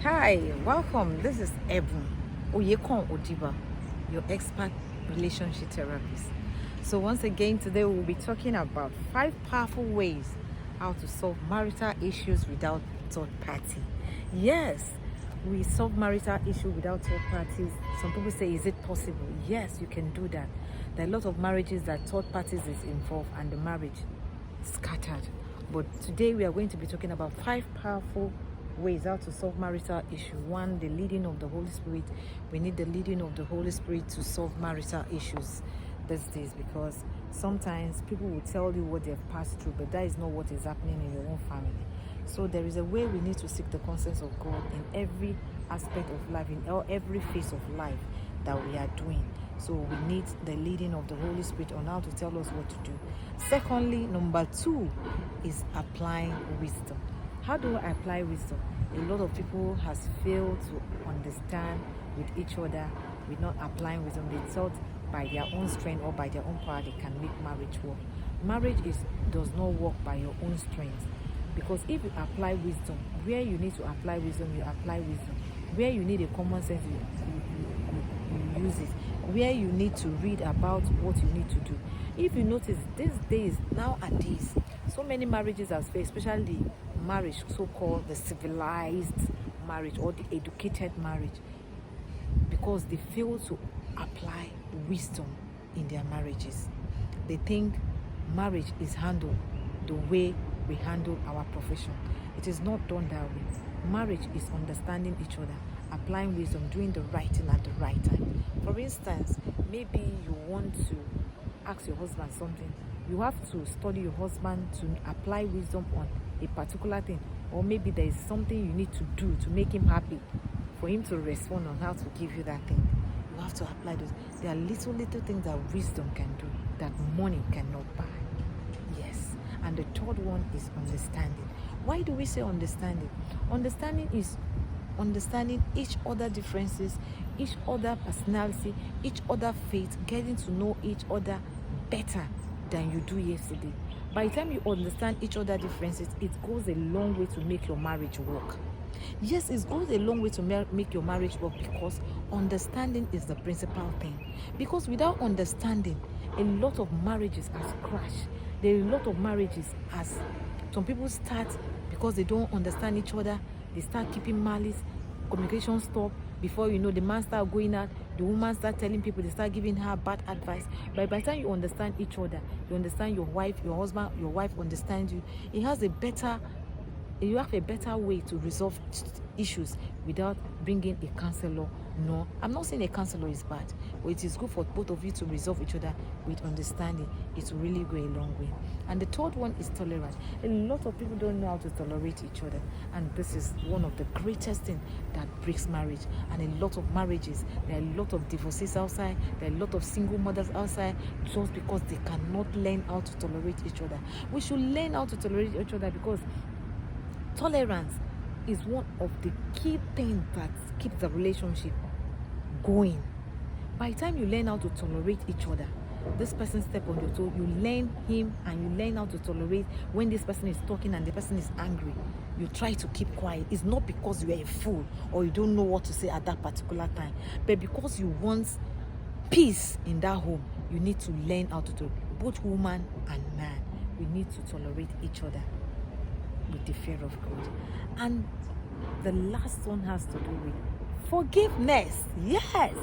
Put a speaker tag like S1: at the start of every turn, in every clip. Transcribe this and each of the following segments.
S1: Hi, welcome. This is Ebun Oyekon Odiba, your expert relationship therapist. So once again, today we'll be talking about 5 powerful ways how to solve marital issues without third party. Yes, we solve marital issue without third parties. Some people say, is it possible? Yes, you can do that. There are a lot of marriages that third parties is involved and the marriage scattered. But today we are going to be talking about 5 powerful ways how to solve marital issue. One, the leading of the Holy Spirit. We need the leading of the Holy Spirit to solve marital issues these days, because sometimes people will tell you what they've passed through, but that is not what is happening in your own family. So there is a way we need to seek the consent of God in every aspect of life, in every phase of life that we are doing. So we need the leading of the Holy Spirit on how to tell us what to do. Secondly, number 2 is applying wisdom. How do I apply wisdom? A lot of people has failed to understand with each other with not applying wisdom. They thought by their own strength or by their own power they can make marriage work. Marriage does not work by your own strength, because if you apply wisdom, where you need to apply wisdom, you apply wisdom. Where you need a common sense, you use it. Where you need to read about what you need to do. If you notice these days, nowadays, so many marriages have failed, especially marriage, so-called the civilized marriage or the educated marriage, because they fail to apply wisdom in their marriages. They think marriage is handled the way we handle our profession. It is not done that way. Marriage is understanding each other, applying wisdom, doing the right thing at the right time. For instance, maybe you want to ask your husband something. You have to study your husband to apply wisdom on a particular thing, or maybe there is something you need to do to make him happy, for him to respond on how to give you that thing. You have to apply those. There are little things that wisdom can do that money cannot buy. Yes. And the third one is understanding. Why do we say understanding? Understanding is understanding each other differences, each other personality, each other faith, getting to know each other better than you do yesterday. By the time you understand each other differences, it goes a long way to make your marriage work. Yes, it goes a long way to make your marriage work, because understanding is the principal thing. Because without understanding, a lot of marriages has crashed. There are a lot of marriages as some people start because they don't understand each other. They start keeping malice, communication stop. Before you know, the man start going out, the woman start telling people, they start giving her bad advice. But by the time you understand each other, you understand your wife, your husband, your wife understands you, you have a better way to resolve issues without bringing a counselor. No, I'm not saying a counselor is bad, but it is good for both of you to resolve each other with understanding. It will really go a long way. And the third one is tolerance. A lot of people don't know how to tolerate each other, and this is one of the greatest things that breaks marriage. And a lot of marriages, there are a lot of divorces outside, there are a lot of single mothers outside, just because they cannot learn how to tolerate each other. We should learn how to tolerate each other, because tolerance is one of the key things that keeps the relationship going. By the time you learn how to tolerate each other, this person step on your toe, you learn him, and you learn how to tolerate when this person is talking and the person is angry. You try to keep quiet. It's not because you are a fool or you don't know what to say at that particular time, but because you want peace in that home. You need to learn how to tolerate. Both woman and man, we need to tolerate each other with the fear of God. And the last one has to do with forgiveness. Yes,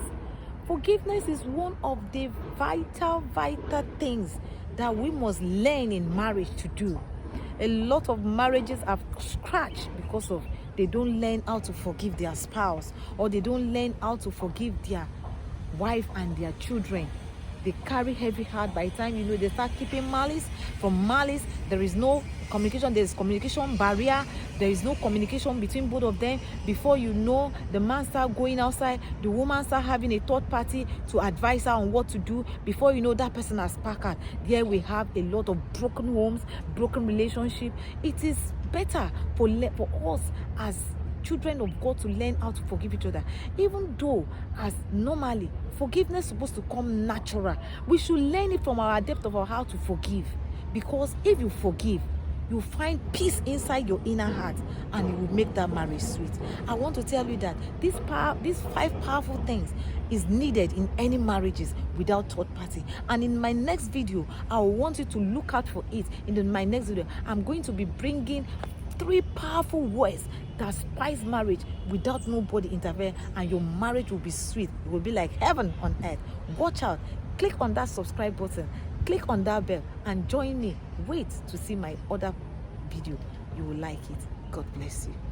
S1: forgiveness is one of the vital things that we must learn in marriage to do. A lot of marriages have scratched because of they don't learn how to forgive their spouse, or they don't learn how to forgive their wife and their children. They carry heavy heart. By the time you know, they start keeping malice. From malice, there is no communication. There is communication barrier. There is no communication between both of them. Before you know, the man start going outside, the woman start having a third party to advise her on what to do. Before you know, that person has packed out. There we have a lot of broken homes, broken relationship. It is better for us as children of God to learn how to forgive each other. Even though as normally forgiveness is supposed to come natural, we should learn it from our depth of our how to forgive. Because if you forgive, you find peace inside your inner heart, and it will make that marriage sweet. I want to tell you that these 5 powerful things is needed in any marriages without third party. And in my next video, I want you to look out for it. In my next video, I'm going to be bringing 3 powerful words that spice marriage without nobody interfering, and your marriage will be sweet. It will be like heaven on earth. Watch out. Click on that subscribe button, click on that bell, and join me. Wait to see my other video. You will like it. God bless you.